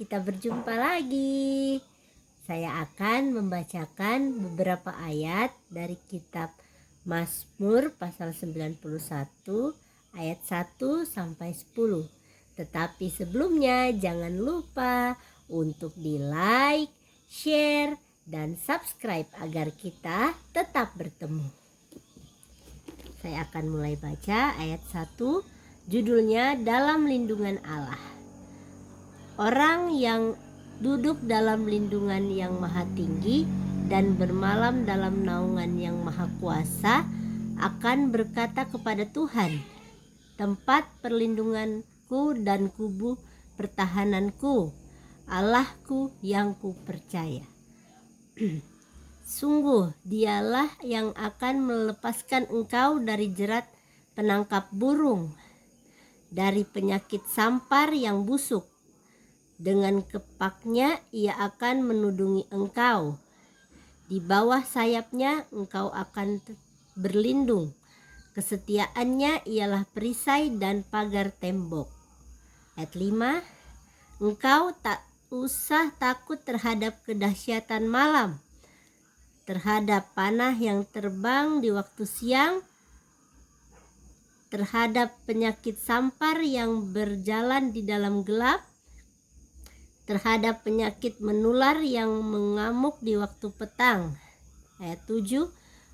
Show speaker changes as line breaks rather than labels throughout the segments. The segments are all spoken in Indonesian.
kita berjumpa lagi. Saya akan membacakan beberapa ayat dari kitab Mazmur pasal 91 ayat 1 sampai 10. Tetapi sebelumnya jangan lupa untuk di-like, share, dan subscribe agar kita tetap bertemu. Saya akan mulai baca ayat 1, judulnya Dalam Lindungan Allah. Orang yang duduk dalam lindungan yang maha tinggi dan bermalam dalam naungan yang maha kuasa akan berkata kepada Tuhan, tempat perlindunganku dan kubu pertahananku, Allahku yang kupercaya. Sungguh dialah yang akan melepaskan engkau dari jerat penangkap burung, dari penyakit sampar yang busuk. Dengan kepaknya ia akan menudungi engkau. Di bawah sayapnya engkau akan berlindung. Kesetiaannya ialah perisai dan pagar tembok. Ayat 5, engkau tak usah takut terhadap kedahsyatan malam, terhadap panah yang terbang di waktu siang, terhadap penyakit sampar yang berjalan di dalam gelap, terhadap penyakit menular yang mengamuk di waktu petang. Ayat 7,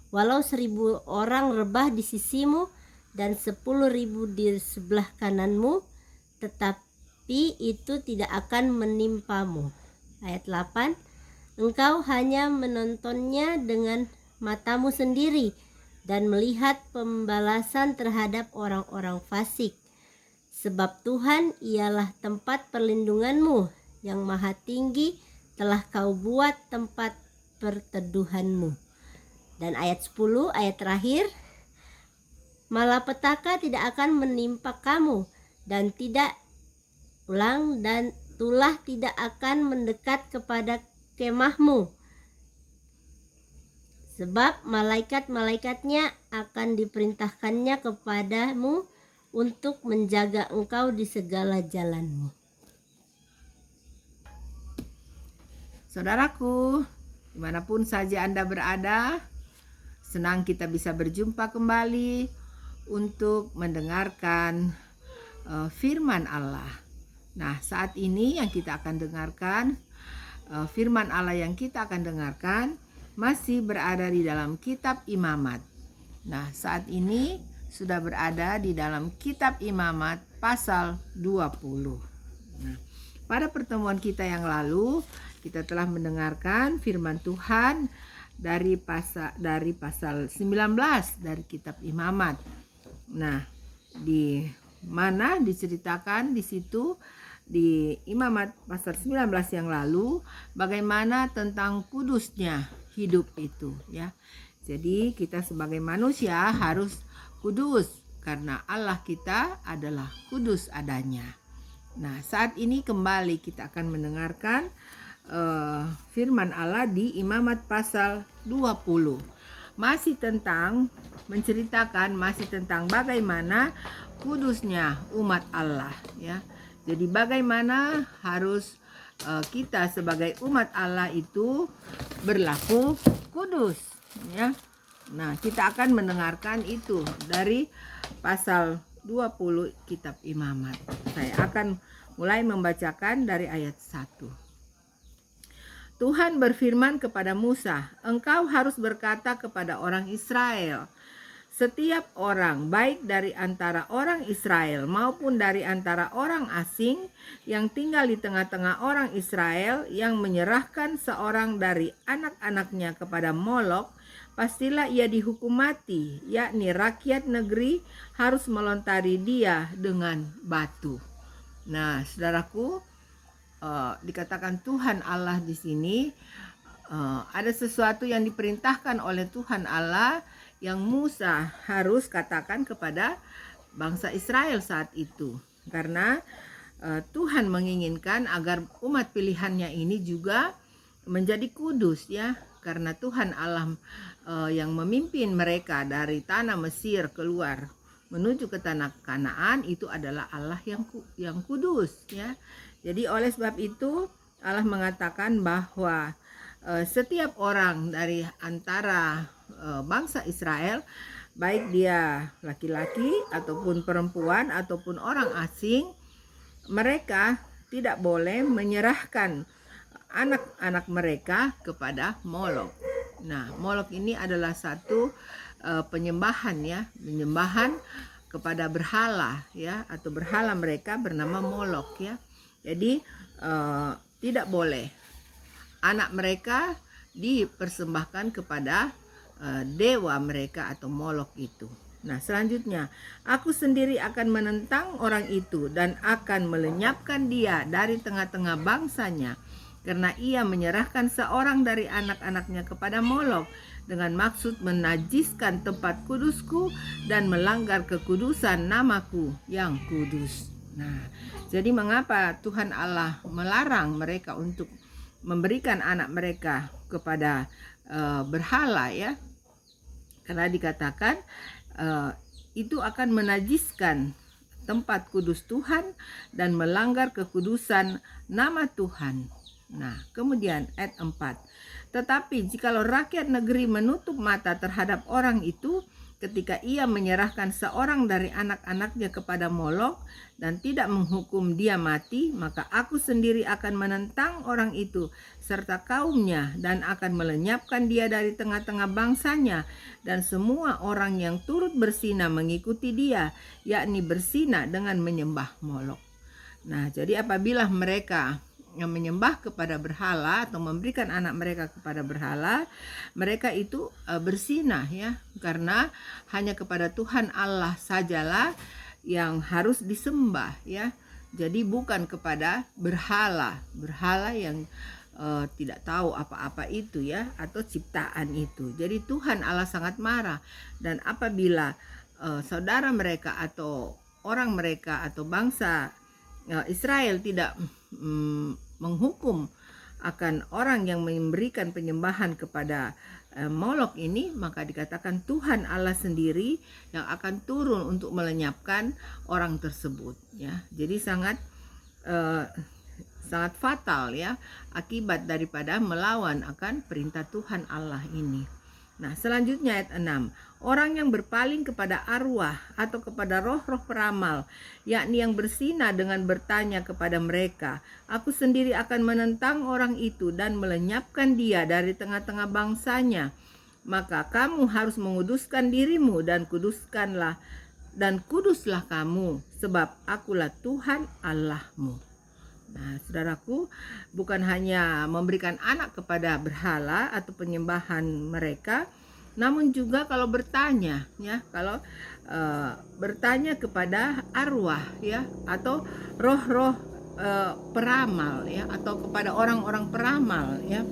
walau 1.000 orang rebah di sisimu dan 10.000 di sebelah kananmu, tetapi itu tidak akan menimpamu. Ayat 8, engkau hanya menontonnya dengan matamu sendiri dan melihat pembalasan terhadap orang-orang fasik. Sebab Tuhan ialah tempat perlindunganmu, yang maha tinggi telah kau buat tempat perteduhanmu. Dan ayat 10, ayat terakhir, malapetaka tidak akan menimpa kamu dan tulah tidak akan mendekat kepada kemahmu, sebab malaikat-malaikatnya akan diperintahkannya kepadamu untuk menjaga engkau di segala jalanmu.
Saudaraku, dimanapun saja Anda berada, senang kita bisa berjumpa kembali untuk mendengarkan firman Allah. Nah, saat ini yang kita akan dengarkan, firman Allah yang kita akan dengarkan masih berada di dalam kitab Imamat. Nah, saat ini sudah berada di dalam kitab Imamat pasal 20. Nah, pada pertemuan kita yang lalu, kita telah mendengarkan firman Tuhan dari pasal 19 dari kitab Imamat. Nah, di mana diceritakan di situ di Imamat pasal 19 yang lalu bagaimana tentang kudusnya hidup itu, ya. Jadi kita sebagai manusia harus kudus karena Allah kita adalah kudus adanya. Nah, saat ini kembali kita akan mendengarkan firman Allah di Imamat pasal 20. Masih tentang bagaimana kudusnya umat Allah, ya. Jadi bagaimana harus kita sebagai umat Allah itu berlaku kudus, ya. Nah, kita akan mendengarkan itu dari pasal 20 kitab Imamat. Saya akan mulai membacakan dari ayat 1. Tuhan berfirman kepada Musa, engkau harus berkata kepada orang Israel, setiap orang, baik dari antara orang Israel maupun dari antara orang asing yang tinggal di tengah-tengah orang Israel, yang menyerahkan seorang dari anak-anaknya kepada Molok, pastilah ia dihukum mati, yakni rakyat negeri harus melontari dia dengan batu. Nah, saudaraku, dikatakan Tuhan Allah di sini, ada sesuatu yang diperintahkan oleh Tuhan Allah yang Musa harus katakan kepada bangsa Israel saat itu, karena Tuhan menginginkan agar umat pilihannya ini juga menjadi kudus, ya, karena Tuhan Allah yang memimpin mereka dari tanah Mesir keluar menuju ke tanah Kanaan itu adalah Allah yang kudus, ya. Jadi oleh sebab itu Allah mengatakan bahwa setiap orang dari antara bangsa Israel, baik dia laki-laki ataupun perempuan ataupun orang asing, mereka tidak boleh menyerahkan anak-anak mereka kepada Molok. Nah, Molok ini adalah satu penyembahan, ya, penyembahan kepada berhala, ya, atau berhala mereka bernama Molok, ya. Jadi tidak boleh anak mereka dipersembahkan kepada dewa mereka atau Molok itu. Nah, selanjutnya, aku sendiri akan menentang orang itu dan akan melenyapkan dia dari tengah-tengah bangsanya, karena ia menyerahkan seorang dari anak-anaknya kepada Molok dengan maksud menajiskan tempat kudusku dan melanggar kekudusan namaku yang kudus. Nah, jadi mengapa Tuhan Allah melarang mereka untuk memberikan anak mereka kepada berhala, ya? Karena dikatakan itu akan menajiskan tempat kudus Tuhan dan melanggar kekudusan nama Tuhan. Nah, kemudian ayat 4. Tetapi jikalau rakyat negeri menutup mata terhadap orang itu ketika ia menyerahkan seorang dari anak-anaknya kepada Molok dan tidak menghukum dia mati, maka aku sendiri akan menentang orang itu serta kaumnya dan akan melenyapkan dia dari tengah-tengah bangsanya dan semua orang yang turut berzina mengikuti dia, yakni berzina dengan menyembah Molok. Nah, jadi apabila mereka yang menyembah kepada berhala atau memberikan anak mereka kepada berhala, mereka itu berzina, ya, karena hanya kepada Tuhan Allah sajalah yang harus disembah, ya. Jadi bukan kepada berhala yang tidak tahu apa-apa itu, ya, atau ciptaan itu. Jadi Tuhan Allah sangat marah, dan apabila saudara mereka atau orang mereka atau bangsa Israel tidak menghukum akan orang yang memberikan penyembahan kepada Molok ini, maka dikatakan Tuhan Allah sendiri yang akan turun untuk melenyapkan orang tersebut, ya. Jadi sangat fatal, ya, akibat daripada melawan akan perintah Tuhan Allah ini. Nah, selanjutnya ayat 6. Orang yang berpaling kepada arwah atau kepada roh-roh peramal, yakni yang berzina dengan bertanya kepada mereka, aku sendiri akan menentang orang itu dan melenyapkan dia dari tengah-tengah bangsanya. Maka kamu harus menguduskan dirimu dan kuduslah kamu, sebab akulah Tuhan Allahmu. Nah, saudaraku, bukan hanya memberikan anak kepada berhala atau penyembahan mereka, namun juga kalau bertanya, ya, kalau bertanya kepada arwah, ya, atau roh-roh peramal, ya, atau kepada orang-orang peramal, ya.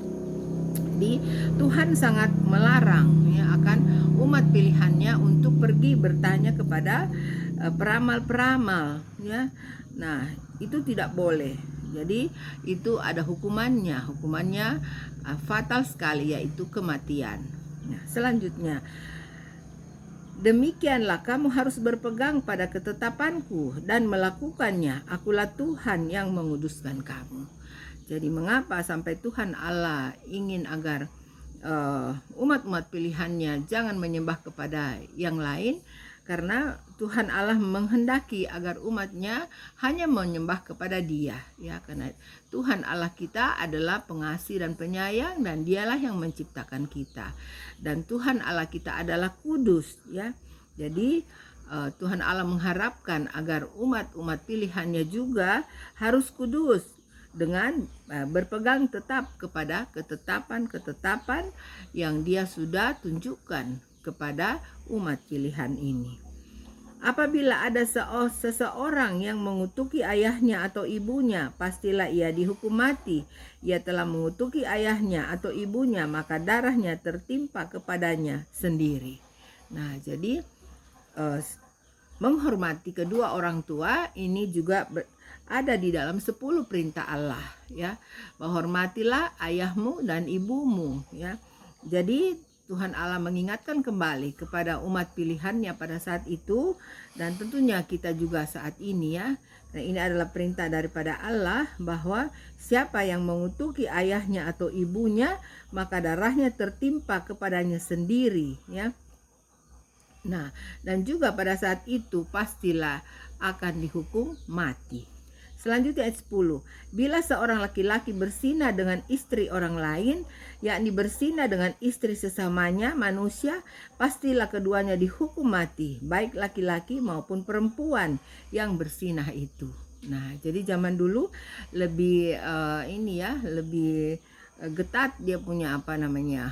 Jadi Tuhan sangat melarang, ya, akan umat pilihannya untuk pergi bertanya kepada peramal-peramal, ya. Nah, itu tidak boleh. Jadi itu ada hukumannya fatal sekali, yaitu kematian. Nah, selanjutnya, demikianlah kamu harus berpegang pada ketetapanku dan melakukannya. Akulah Tuhan yang menguduskan kamu. Jadi mengapa sampai Tuhan Allah ingin agar umat-umat pilihannya jangan menyembah kepada yang lain? Karena Tuhan Allah menghendaki agar umatnya hanya menyembah kepada Dia, ya, karena Tuhan Allah kita adalah pengasih dan penyayang, dan Dialah yang menciptakan kita, dan Tuhan Allah kita adalah kudus, ya. Jadi Tuhan Allah mengharapkan agar umat-umat pilihannya juga harus kudus dengan berpegang tetap kepada ketetapan-ketetapan yang Dia sudah tunjukkan kepada umat pilihan ini. Apabila ada seseorang yang mengutuki ayahnya atau ibunya, pastilah ia dihukum mati. Ia telah mengutuki ayahnya atau ibunya, maka darahnya tertimpa kepadanya sendiri. Nah, jadi menghormati kedua orang tua ini juga ada di dalam 10 perintah Allah, ya. Hormatilah ayahmu dan ibumu, ya. Jadi Tuhan Allah mengingatkan kembali kepada umat pilihannya pada saat itu, dan tentunya kita juga saat ini ya. Nah, ini adalah perintah daripada Allah bahwa siapa yang mengutuki ayahnya atau ibunya, maka darahnya tertimpa kepadanya sendiri ya. Nah, dan juga pada saat itu pastilah akan dihukum mati. Selanjutnya ayat 10. Bila seorang laki-laki berzina dengan istri orang lain, yakni berzina dengan istri sesamanya manusia, pastilah keduanya dihukum mati, baik laki-laki maupun perempuan yang berzina itu. Nah, jadi zaman dulu lebih lebih ketat dia punya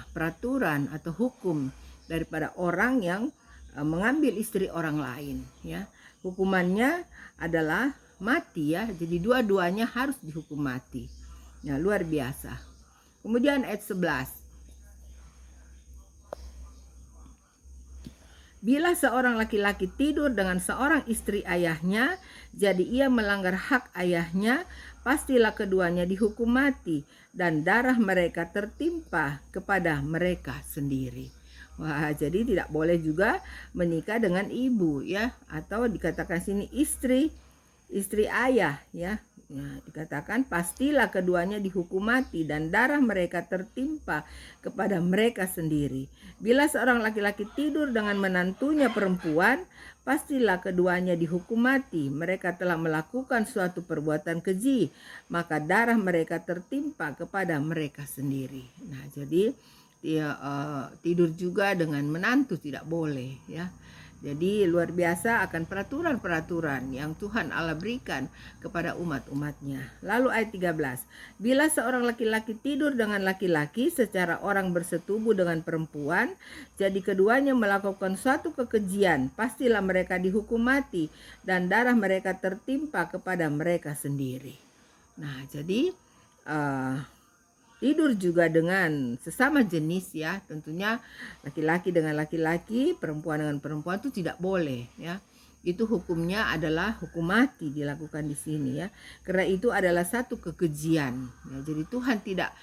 peraturan atau hukum daripada orang yang mengambil istri orang lain ya. Hukumannya adalah mati ya. Jadi dua-duanya harus dihukum mati. Nah, luar biasa. Kemudian ayat 11. Bila seorang laki-laki tidur dengan seorang istri ayahnya, jadi ia melanggar hak ayahnya, pastilah keduanya dihukum mati dan darah mereka tertimpa kepada mereka sendiri. Wah, jadi tidak boleh juga menikah dengan ibu ya, atau dikatakan sini istri ayah ya. Dikatakan pastilah keduanya dihukum mati dan darah mereka tertimpa kepada mereka sendiri. Bila seorang laki-laki tidur dengan menantunya perempuan, pastilah keduanya dihukum mati. Mereka telah melakukan suatu perbuatan keji, maka darah mereka tertimpa kepada mereka sendiri. Nah, jadi tidur juga dengan menantu tidak boleh ya. Jadi luar biasa akan peraturan-peraturan yang Tuhan Allah berikan kepada umat-umatnya. Lalu ayat 13. Bila seorang laki-laki tidur dengan laki-laki secara orang bersetubuh dengan perempuan, jadi keduanya melakukan suatu kekejian, pastilah mereka dihukum mati dan darah mereka tertimpa kepada mereka sendiri. Nah, jadi tidur juga dengan sesama jenis ya, tentunya laki-laki dengan laki-laki, perempuan dengan perempuan itu tidak boleh ya. Itu hukumnya adalah hukum mati dilakukan di sini ya. Karena itu adalah satu kekejian. Ya, jadi Tuhan tidak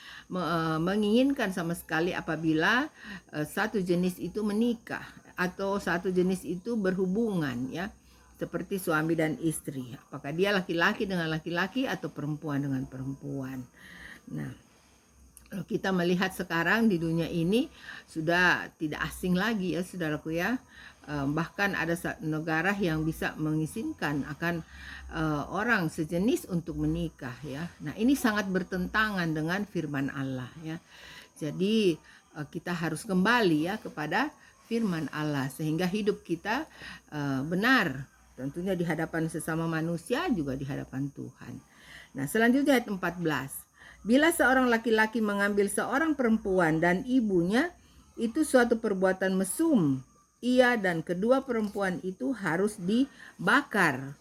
menginginkan sama sekali apabila satu jenis itu menikah atau satu jenis itu berhubungan ya. Seperti suami dan istri. Apakah dia laki-laki dengan laki-laki atau perempuan dengan perempuan. Nah, kalau kita melihat sekarang di dunia ini sudah tidak asing lagi ya saudaraku ya. Bahkan ada negara yang bisa mengizinkan akan orang sejenis untuk menikah ya. Nah, ini sangat bertentangan dengan firman Allah ya. Jadi kita harus kembali ya kepada firman Allah sehingga hidup kita benar, tentunya di hadapan sesama manusia juga di hadapan Tuhan. Nah, selanjutnya ayat 14. Bila seorang laki-laki mengambil seorang perempuan dan ibunya, itu suatu perbuatan mesum. Ia dan kedua perempuan itu harus dibakar.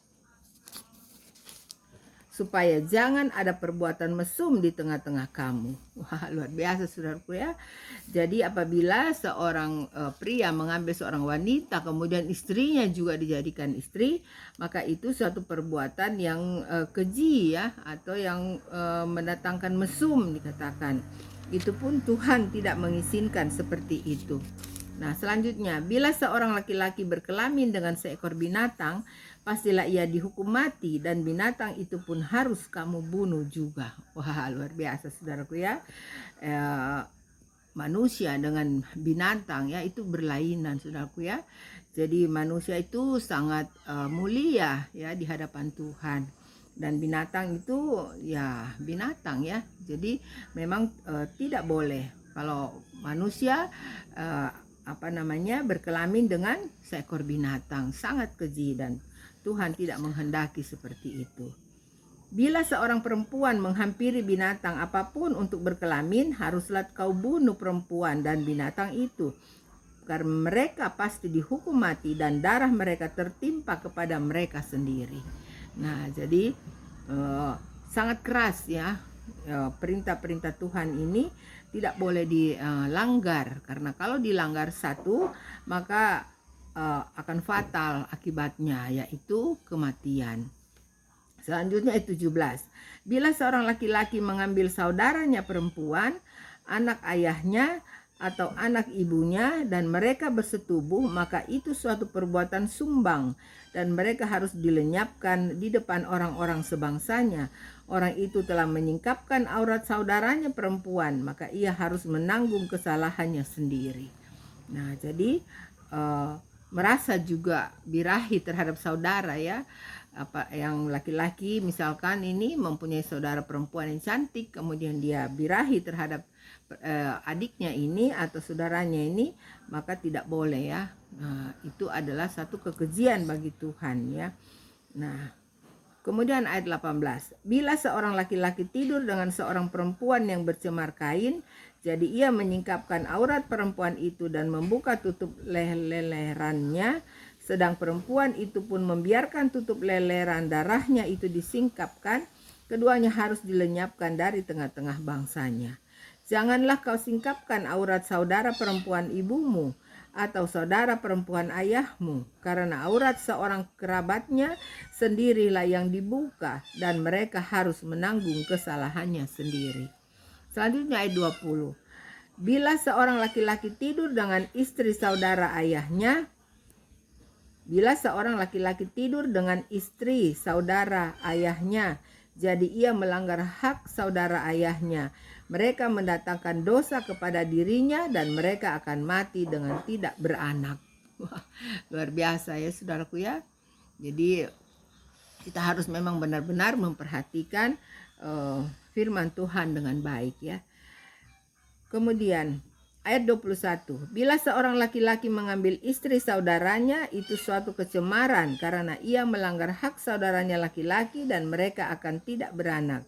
Supaya jangan ada perbuatan mesum di tengah-tengah kamu. Wah, luar biasa saudaraku ya. Jadi apabila seorang pria mengambil seorang wanita, kemudian istrinya juga dijadikan istri, maka itu suatu perbuatan yang keji ya, atau yang mendatangkan mesum dikatakan. Itu pun Tuhan tidak mengizinkan seperti itu. Nah, selanjutnya, bila seorang laki-laki berkelamin dengan seekor binatang, pastilah ia dihukum mati dan binatang itu pun harus kamu bunuh juga. Wah, luar biasa saudaraku ya. Manusia dengan binatang ya itu berlainan saudaraku ya. Jadi manusia itu sangat mulia ya di hadapan Tuhan. Dan binatang itu ya binatang ya. Jadi memang tidak boleh kalau manusia berkelamin dengan seekor binatang, sangat keji dan Tuhan tidak menghendaki seperti itu. Bila seorang perempuan menghampiri binatang apapun untuk berkelamin, haruslah kau bunuh perempuan dan binatang itu, karena mereka pasti dihukum mati dan darah mereka tertimpa kepada mereka sendiri. Nah, jadi sangat keras ya. Perintah-perintah Tuhan ini tidak boleh dilanggar, karena kalau dilanggar satu maka akan fatal akibatnya, yaitu kematian. Selanjutnya ayat 17. Bila seorang laki-laki mengambil saudaranya perempuan, anak ayahnya, atau anak ibunya dan mereka bersetubuh, maka itu suatu perbuatan sumbang dan mereka harus dilenyapkan di depan orang-orang sebangsanya. Orang itu telah menyingkapkan aurat saudaranya perempuan, maka ia harus menanggung kesalahannya sendiri. Nah, jadi merasa juga birahi terhadap saudara ya. Apa yang laki-laki misalkan ini mempunyai saudara perempuan yang cantik, kemudian dia birahi terhadap adiknya ini atau saudaranya ini, maka tidak boleh ya. Nah, itu adalah satu kekejian bagi Tuhan ya. Nah, kemudian ayat 18. Bila seorang laki-laki tidur dengan seorang perempuan yang bercemar kain, jadi ia menyingkapkan aurat perempuan itu dan membuka tutup lelerannya, sedang perempuan itu pun membiarkan tutup leleran darahnya itu disingkapkan, keduanya harus dilenyapkan dari tengah-tengah bangsanya. Janganlah kau singkapkan aurat saudara perempuan ibumu atau saudara perempuan ayahmu, karena aurat seorang kerabatnya sendirilah yang dibuka dan mereka harus menanggung kesalahannya sendiri. Selanjutnya ayat 20. Bila seorang laki-laki tidur dengan istri saudara ayahnya, bila seorang laki-laki tidur dengan istri saudara ayahnya, jadi ia melanggar hak saudara ayahnya. Mereka mendatangkan dosa kepada dirinya dan mereka akan mati dengan tidak beranak. Wah, luar biasa ya saudaraku ya. Jadi kita harus memang benar-benar memperhatikan firman Tuhan dengan baik ya. Kemudian ayat 21. Bila seorang laki-laki mengambil istri saudaranya, itu suatu kecemaran karena ia melanggar hak saudaranya laki-laki dan mereka akan tidak beranak.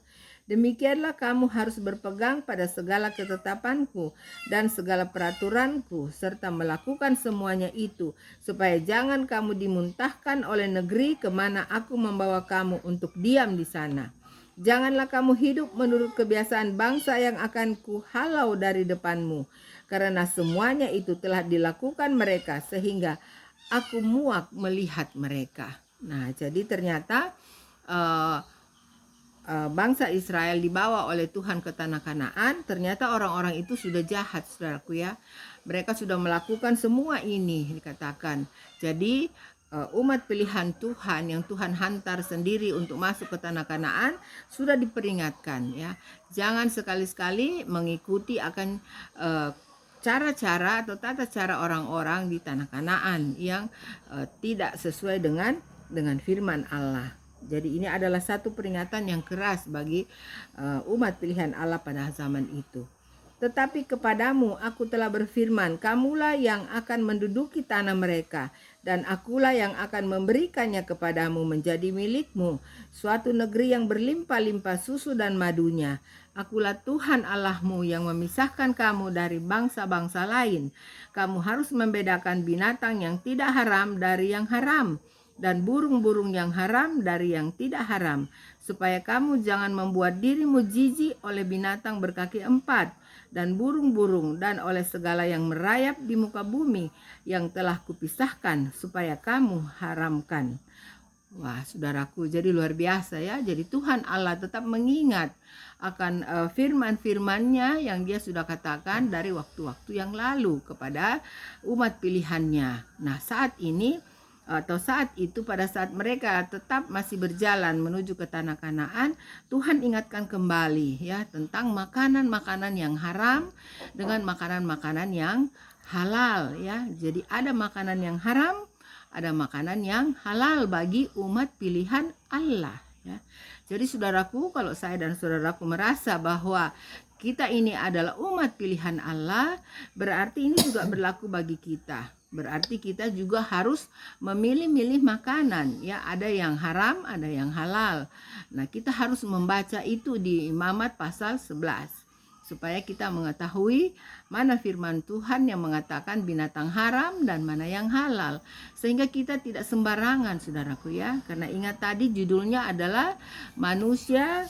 Demikianlah kamu harus berpegang pada segala ketetapanku dan segala peraturanku, serta melakukan semuanya itu, supaya jangan kamu dimuntahkan oleh negeri kemana aku membawa kamu untuk diam di sana. Janganlah kamu hidup menurut kebiasaan bangsa yang akan kuhalau dari depanmu, karena semuanya itu telah dilakukan mereka sehingga aku muak melihat mereka. Nah, jadi ternyata bangsa Israel dibawa oleh Tuhan ke tanah Kanaan, ternyata orang-orang itu sudah jahat, saudaraku ya. Mereka sudah melakukan semua ini dikatakan. Jadi umat pilihan Tuhan yang Tuhan hantar sendiri untuk masuk ke tanah Kanaan sudah diperingatkan ya. Jangan sekali-sekali mengikuti akan cara-cara atau tata cara orang-orang di tanah Kanaan yang tidak sesuai dengan firman Allah. Jadi ini adalah satu peringatan yang keras bagi umat pilihan Allah pada zaman itu. Tetapi kepadamu aku telah berfirman, kamulah yang akan menduduki tanah mereka, dan akulah yang akan memberikannya kepadamu menjadi milikmu, suatu negeri yang berlimpah-limpah susu dan madunya. Akulah Tuhan Allahmu yang memisahkan kamu dari bangsa-bangsa lain. Kamu harus membedakan binatang yang tidak haram dari yang haram, dan burung-burung yang haram dari yang tidak haram, supaya kamu jangan membuat dirimu jijik oleh binatang berkaki empat, dan burung-burung, dan oleh segala yang merayap di muka bumi yang telah kupisahkan, supaya kamu haramkan. Wah, saudaraku, jadi luar biasa ya. Jadi Tuhan Allah tetap mengingat akan firman-firman-Nya yang Dia sudah katakan dari waktu-waktu yang lalu kepada umat pilihannya. Nah, saat ini atau saat itu, pada saat mereka tetap masih berjalan menuju ke tanah Kanaan, Tuhan ingatkan kembali ya tentang makanan-makanan yang haram dengan makanan-makanan yang halal ya. Jadi ada makanan yang haram, ada makanan yang halal bagi umat pilihan Allah ya. Jadi saudaraku, kalau saya dan saudaraku merasa bahwa kita ini adalah umat pilihan Allah, berarti ini juga berlaku bagi kita. Berarti kita juga harus memilih-milih makanan ya, ada yang haram, ada yang halal. Nah, kita harus membaca itu di Imamat pasal 11 supaya kita mengetahui mana firman Tuhan yang mengatakan binatang haram dan mana yang halal, sehingga kita tidak sembarangan, saudaraku ya. Karena ingat tadi judulnya adalah manusia,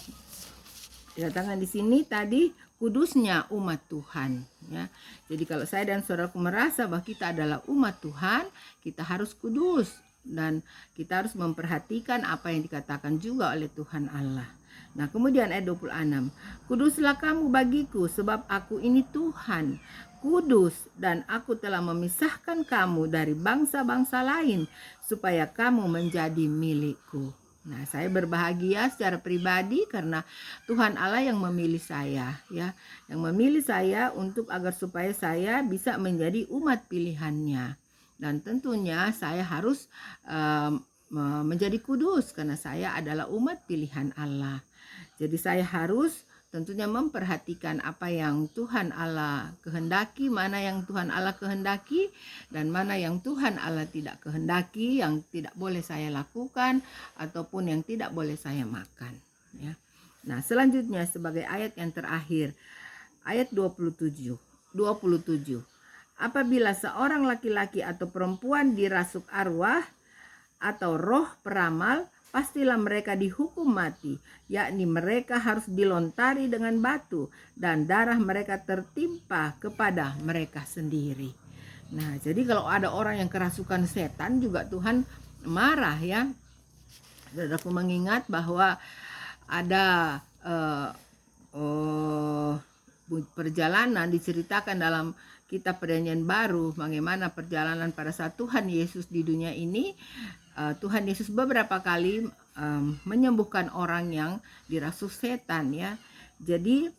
didatangkan di sini tadi, kudusnya umat Tuhan ya. Jadi kalau saya dan saudaraku merasa bahwa kita adalah umat Tuhan, kita harus kudus dan kita harus memperhatikan apa yang dikatakan juga oleh Tuhan Allah. Nah, kemudian ayat 26. Kuduslah kamu bagiku sebab aku ini Tuhan, kudus, dan aku telah memisahkan kamu dari bangsa-bangsa lain supaya kamu menjadi milikku. Nah, saya berbahagia secara pribadi karena Tuhan Allah yang memilih saya, ya, yang memilih saya untuk agar supaya saya bisa menjadi umat pilihannya. Dan tentunya saya harus menjadi kudus karena saya adalah umat pilihan Allah. Jadi saya harus tentunya memperhatikan apa yang Tuhan Allah kehendaki, mana yang Tuhan Allah kehendaki, dan mana yang Tuhan Allah tidak kehendaki, yang tidak boleh saya lakukan, ataupun yang tidak boleh saya makan. Ya. Nah, selanjutnya sebagai ayat yang terakhir, ayat 27. Apabila seorang laki-laki atau perempuan dirasuk arwah atau roh peramal, pastilah mereka dihukum mati, yakni mereka harus dilontari dengan batu dan darah mereka tertimpa kepada mereka sendiri. Nah, jadi kalau ada orang yang kerasukan setan juga Tuhan marah, ya. Saudaraku mengingat bahwa ada perjalanan diceritakan dalam kitab Perjanjian Baru, bagaimana perjalanan pada saat Tuhan Yesus di dunia ini. Tuhan Yesus beberapa kali menyembuhkan orang yang dirasuk setan, ya. Jadi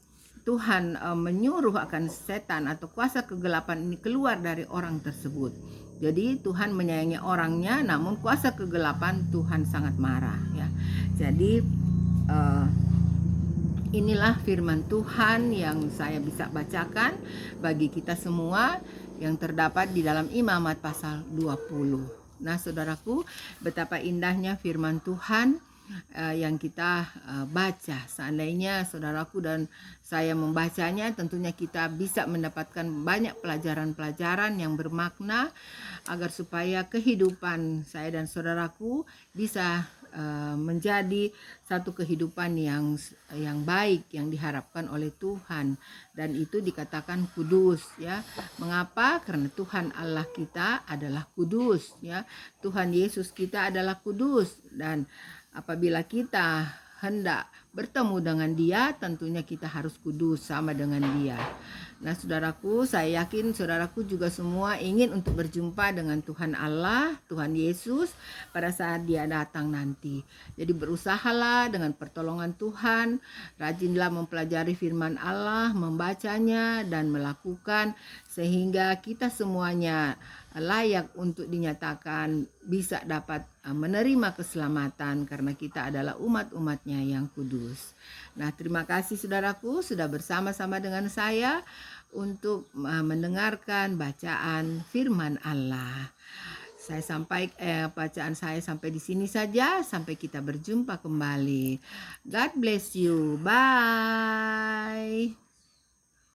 Tuhan menyuruh akan setan atau kuasa kegelapan ini keluar dari orang tersebut. Jadi Tuhan menyayangi orangnya, namun kuasa kegelapan Tuhan sangat marah, ya. Jadi inilah firman Tuhan yang saya bisa bacakan bagi kita semua yang terdapat di dalam Imamat pasal 20. Nah, saudaraku, betapa indahnya firman Tuhan yang kita baca. Seandainya saudaraku dan saya membacanya, tentunya kita bisa mendapatkan banyak pelajaran-pelajaran yang bermakna agar supaya kehidupan saya dan saudaraku bisa menjadi satu kehidupan yang baik yang diharapkan oleh Tuhan, dan itu dikatakan kudus, ya. Mengapa? Karena Tuhan Allah kita adalah kudus, ya. Tuhan Yesus kita adalah kudus, dan apabila kita hendak bertemu dengan Dia, tentunya kita harus kudus sama dengan Dia. Nah, saudaraku, saya yakin saudaraku juga semua ingin untuk berjumpa dengan Tuhan Allah, Tuhan Yesus pada saat Dia datang nanti. Jadi berusahalah dengan pertolongan Tuhan, rajinlah mempelajari firman Allah, membacanya dan melakukan sehingga kita semuanya layak untuk dinyatakan bisa dapat menerima keselamatan karena kita adalah umat-umatnya yang kudus. Nah, terima kasih saudaraku sudah bersama-sama dengan saya untuk mendengarkan bacaan firman Allah. Saya bacaan saya sampai di sini saja, sampai kita berjumpa kembali. God bless you. Bye.